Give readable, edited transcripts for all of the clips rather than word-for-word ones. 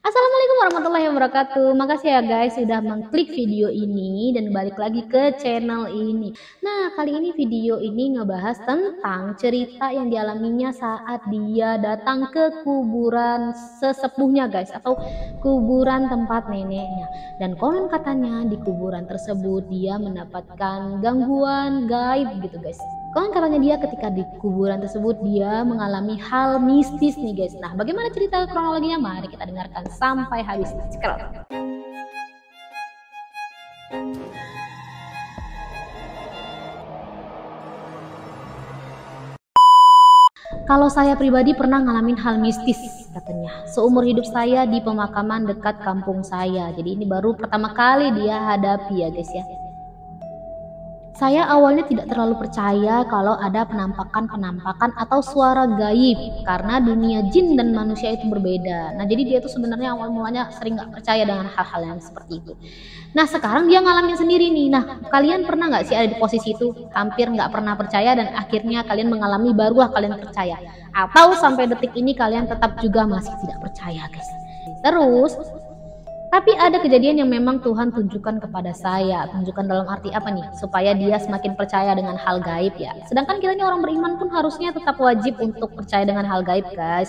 Assalamualaikum warahmatullahi wabarakatuh. Makasih ya guys sudah mengklik video ini dan balik lagi ke channel ini. Nah, kali ini video ini ngebahas tentang cerita yang dialaminya saat dia datang ke kuburan sesepuhnya guys, atau kuburan tempat neneknya. Dan konon katanya di kuburan tersebut dia mendapatkan gangguan gaib gitu guys. Konon katanya dia ketika di kuburan tersebut dia mengalami hal mistis nih guys. Nah, bagaimana cerita kronologinya? Mari kita dengarkan sampai habis. Scroll. Kalau saya pribadi pernah ngalamin hal mistis katanya. Seumur hidup saya di pemakaman dekat kampung saya. Jadi ini baru pertama kali dia hadapi ya guys ya. Saya awalnya tidak terlalu percaya kalau ada penampakan-penampakan atau suara gaib karena dunia jin dan manusia itu berbeda. Nah, jadi dia tuh sebenarnya awal mulanya sering nggak percaya dengan hal-hal yang seperti itu. Nah, sekarang dia ngalamin sendiri nih. Nah, kalian pernah nggak sih ada di posisi itu hampir nggak pernah percaya dan akhirnya kalian mengalami barulah kalian percaya? Atau sampai detik ini kalian tetap juga masih tidak percaya guys? Terus tapi ada kejadian yang memang Tuhan tunjukkan kepada saya. Tunjukkan dalam arti apa nih? Supaya dia semakin percaya dengan hal gaib ya. Sedangkan kita ini orang beriman pun harusnya tetap wajib untuk percaya dengan hal gaib guys.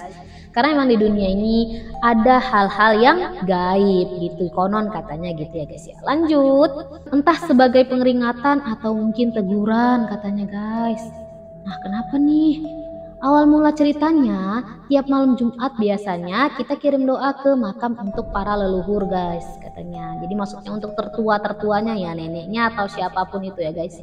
Karena memang di dunia ini ada hal-hal yang gaib gitu. Konon katanya gitu ya guys ya. Lanjut. Entah sebagai pengeringatan atau mungkin teguran katanya guys. Nah, kenapa nih? Awal mula ceritanya, tiap malam Jumat biasanya kita kirim doa ke makam untuk para leluhur guys katanya. Jadi maksudnya untuk tertua-tertuanya ya, neneknya atau siapapun itu ya guys.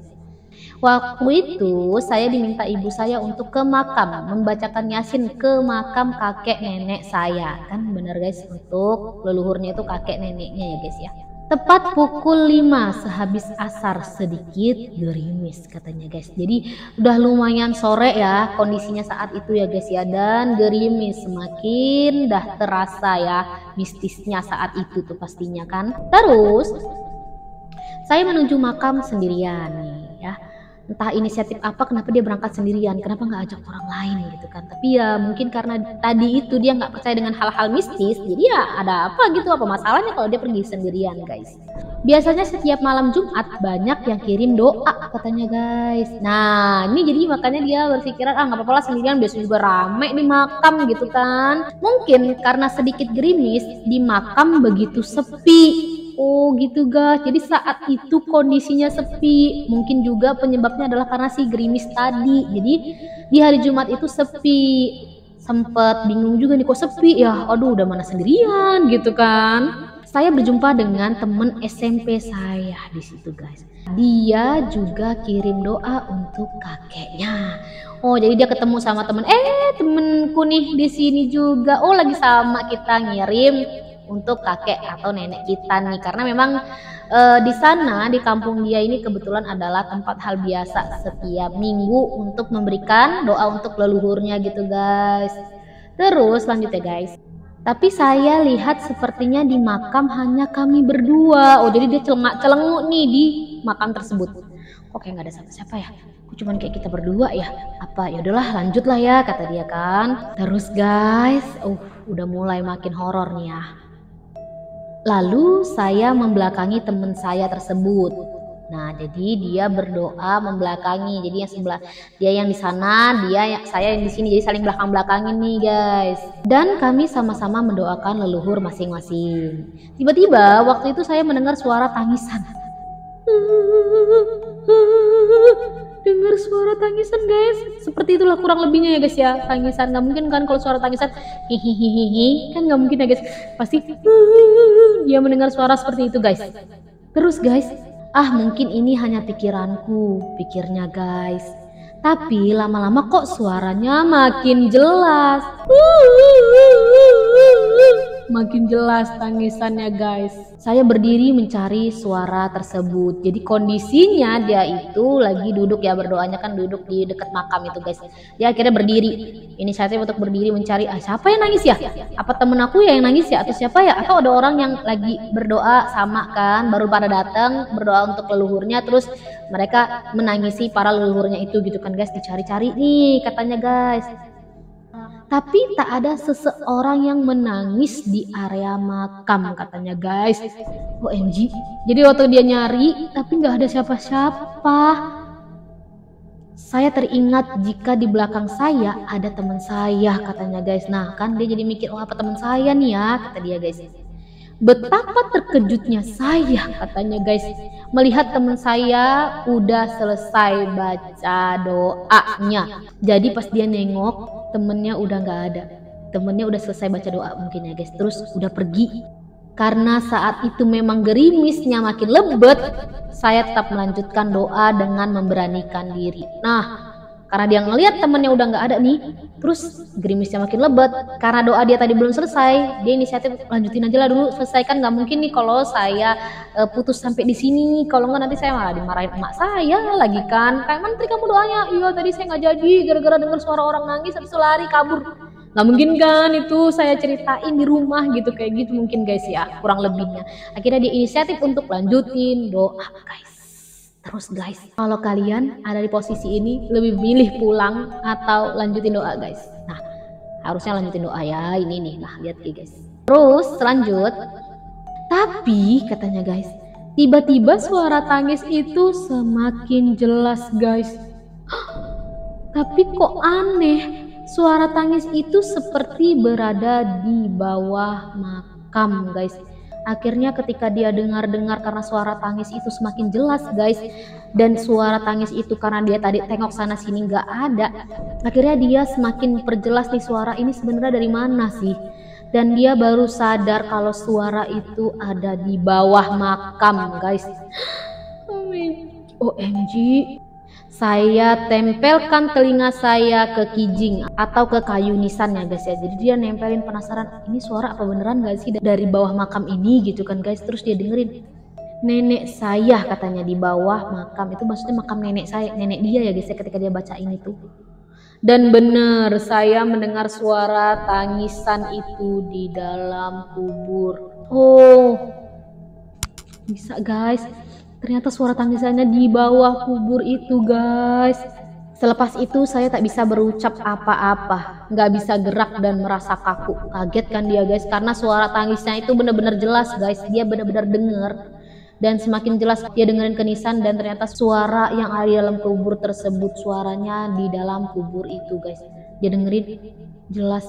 Waktu itu saya diminta ibu saya untuk ke makam, membacakan Yasin ke makam kakek nenek saya. Kan bener guys, untuk leluhurnya itu kakek neneknya ya guys ya. Tepat pukul 5 sehabis asar sedikit gerimis katanya guys. Jadi udah lumayan sore ya kondisinya saat itu ya guys ya. Dan gerimis semakin dah terasa ya mistisnya saat itu tuh pastinya kan. Terus saya menuju makam sendirian nih ya. Entah inisiatif apa kenapa dia berangkat sendirian, kenapa nggak ajak orang lain gitu kan. Tapi ya mungkin karena tadi itu dia nggak percaya dengan hal-hal mistis, jadi ya ada apa gitu, apa masalahnya kalau dia pergi sendirian guys. Biasanya setiap malam Jumat banyak yang kirim doa katanya guys. Nah ini jadi makanya dia berpikiran nggak apa-apa lah sendirian, biasanya juga rame di makam gitu kan. Mungkin karena sedikit gerimis di makam begitu sepi. Oh gitu guys, jadi saat itu kondisinya sepi. Mungkin juga penyebabnya adalah karena si gerimis tadi. Jadi di hari Jumat itu sepi. Sempet bingung juga nih kok sepi ya. Aduh udah mana sendirian gitu kan. Saya berjumpa dengan temen SMP saya di situ guys. Dia juga kirim doa untuk kakeknya. Oh jadi dia ketemu sama temenku nih di sini juga. Oh lagi sama kita ngirim untuk kakek atau nenek kita nih, karena memang di sana di kampung dia ini kebetulan adalah tempat hal biasa setiap minggu untuk memberikan doa untuk leluhurnya gitu guys. Terus lanjut ya guys. Tapi saya lihat sepertinya di makam hanya kami berdua. Oh jadi dia celengak-celenguk nih di makam tersebut. Kok kayak nggak ada siapa-siapa ya? Kok cuman kayak kita berdua ya? Apa ya udahlah lanjutlah ya kata dia kan. Terus guys, udah mulai makin horor nih ya. Lalu saya membelakangi teman saya tersebut. Nah, jadi dia berdoa membelakangi. Jadi yang sebelah dia yang di sana, saya yang di sini. Jadi saling belakang-belakangin nih, guys. Dan kami sama-sama mendoakan leluhur masing-masing. Tiba-tiba waktu itu saya mendengar suara tangisan. Dengar suara tangisan guys, seperti itulah kurang lebihnya ya guys ya. Tangisan nggak mungkin kan kalau suara tangisan hihihihi kan nggak mungkin ya guys, pasti dia mendengar suara seperti itu guys. Terus guys, mungkin ini hanya pikiranku, pikirnya guys. Tapi lama-lama kok suaranya makin jelas. Makin jelas tangisannya guys. Saya berdiri mencari suara tersebut. Jadi kondisinya dia itu lagi duduk ya, berdoanya kan duduk di dekat makam itu guys. Dia akhirnya berdiri. Inisiatif untuk berdiri mencari siapa yang nangis ya? Apa temen aku ya yang nangis ya? Atau siapa ya? Atau ada orang yang lagi berdoa sama kan, baru pada datang berdoa untuk leluhurnya, terus mereka menangisi para leluhurnya itu gitu kan guys. Dicari-cari nih katanya guys. tapi tak ada seseorang yang menangis di area makam katanya guys. OMG. Jadi waktu dia nyari tapi nggak ada siapa-siapa. Saya teringat jika di belakang saya ada teman saya katanya guys. Nah kan dia jadi mikir, oh apa teman saya nih ya, kata dia guys. Betapa terkejutnya saya katanya guys, melihat teman saya udah selesai baca doanya. Jadi pas dia nengok temennya udah nggak ada, temennya udah selesai baca doa mungkin ya guys, terus udah pergi. Karena saat itu memang gerimisnya makin lebat, saya tetap melanjutkan doa dengan memberanikan diri. Nah karena dia ngelihat temennya udah nggak ada nih, terus gerimisnya makin lebat. Karena doa dia tadi belum selesai, dia inisiatif lanjutin aja lah dulu, selesaikan. Nggak mungkin nih kalau saya putus sampai di sini. Kalau nggak nanti saya malah dimarahin emak saya lagi kan. Kayak menteri kamu doanya, iya tadi saya nggak jadi gara-gara dengar suara orang nangis habis itu lari kabur. Nggak mungkin kan itu saya ceritain di rumah gitu, kayak gitu mungkin guys ya, kurang lebihnya. Akhirnya dia inisiatif untuk lanjutin doa guys. Terus guys, kalau kalian ada di posisi ini, lebih milih pulang atau lanjutin doa guys? Nah, harusnya lanjutin doa ya, ini nih, nah lihat guys. Terus selanjut, tapi katanya guys, tiba-tiba suara tangis itu semakin jelas guys. Tapi kok aneh, suara tangis itu seperti berada di bawah makam guys. Akhirnya ketika dia dengar-dengar karena suara tangis itu semakin jelas guys, dan suara tangis itu karena dia tadi tengok sana sini nggak ada, akhirnya dia semakin perjelas nih suara ini sebenarnya dari mana sih. Dan dia baru sadar kalau suara itu ada di bawah makam guys. OMG. Saya tempelkan telinga saya ke kijing atau ke kayu nisan ya guys ya. Jadi dia nempelin, penasaran ini suara apa beneran gak sih dari bawah makam ini gitu kan guys. Terus dia dengerin, nenek saya katanya di bawah makam. Itu maksudnya makam nenek saya, nenek dia ya guys ya, ketika dia bacain itu. Dan benar saya mendengar suara tangisan itu di dalam kubur. Oh bisa guys, ternyata suara tangisannya di bawah kubur itu guys. Selepas itu saya tak bisa berucap apa-apa, nggak bisa gerak dan merasa kaku. Kaget kan dia guys, karena suara tangisnya itu benar-benar jelas guys. Dia benar-benar dengar, dan semakin jelas dia dengerin ke nisan. Dan ternyata suara yang ada di dalam kubur tersebut, suaranya di dalam kubur itu guys. Dia dengerin jelas,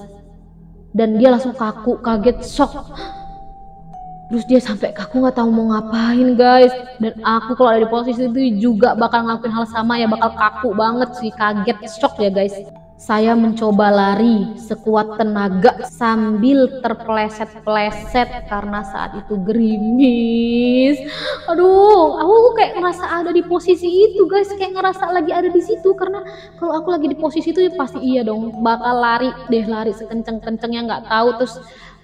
dan dia langsung kaku, kaget, shock. Terus dia sampai kaku nggak tahu mau ngapain guys. Dan aku kalau ada di posisi itu juga bakal ngelakuin hal sama ya, bakal kaku banget sih, kaget, shock ya guys. Saya mencoba lari sekuat tenaga sambil terpeleset-peleset karena saat itu gerimis. Aduh, aku kayak ngerasa ada di posisi itu guys, kayak ngerasa lagi ada di situ. Karena kalau aku lagi di posisi itu ya pasti iya dong, bakal lari deh, lari sekenceng-kencengnya nggak tahu. Terus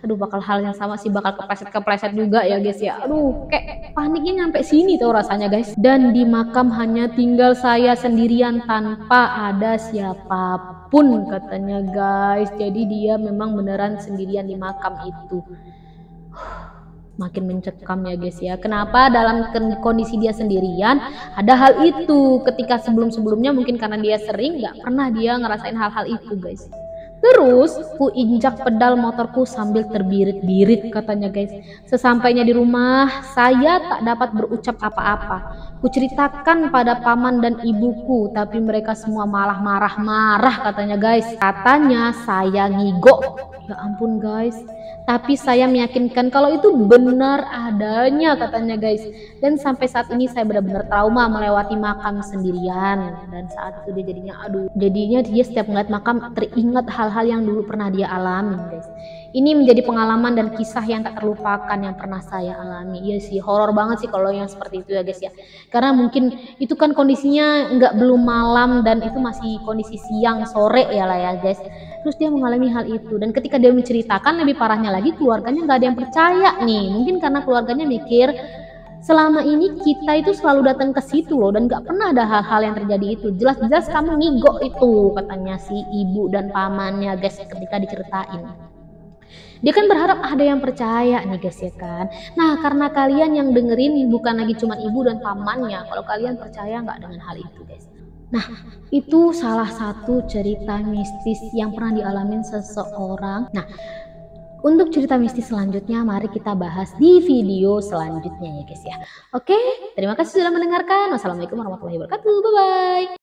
aduh bakal hal yang sama sih, bakal kepleset-kepleset juga ya guys ya. Aduh kayak paniknya nyampe sini tuh rasanya guys. Dan di makam hanya tinggal saya sendirian tanpa ada siapapun katanya guys. Jadi dia memang beneran sendirian di makam itu. Makin mencekam ya guys ya. Kenapa dalam kondisi dia sendirian ada hal itu, ketika sebelum-sebelumnya mungkin karena dia sering nggak pernah dia ngerasain hal-hal itu guys. Terus ku injak pedal motorku sambil terbirit-birit katanya guys. Sesampainya di rumah saya tak dapat berucap apa-apa. Ku ceritakan pada paman dan ibuku, tapi mereka semua malah marah-marah katanya guys. Katanya saya ngigo. Ya ampun guys. Tapi saya meyakinkan kalau itu benar adanya katanya guys. Dan sampai saat ini saya benar-benar trauma melewati makam sendirian. Dan saat itu dia jadinya dia setiap melihat makam teringat hal-hal yang dulu pernah dia alami guys. Ini menjadi pengalaman dan kisah yang tak terlupakan yang pernah saya alami. Iya sih, horor banget sih kalau yang seperti itu ya guys ya. Karena mungkin itu kan kondisinya belum malam, dan itu masih kondisi siang sore ya lah ya guys. Terus dia mengalami hal itu, dan ketika dia menceritakan lebih parahnya lagi, keluarganya nggak ada yang percaya nih. Mungkin karena keluarganya mikir selama ini kita itu selalu datang ke situ loh, dan nggak pernah ada hal-hal yang terjadi itu. Jelas-jelas kamu ngigo itu katanya si ibu dan pamannya guys ketika diceritain. Dia kan berharap ada yang percaya nih guys ya kan. Nah karena kalian yang dengerin bukan lagi cuma ibu dan pamannya, kalau kalian percaya nggak dengan hal itu guys? Nah, itu salah satu cerita mistis yang pernah dialamin seseorang. Nah, untuk cerita mistis selanjutnya mari kita bahas di video selanjutnya ya guys ya. Oke, terima kasih sudah mendengarkan. Wassalamualaikum warahmatullahi wabarakatuh. Bye bye.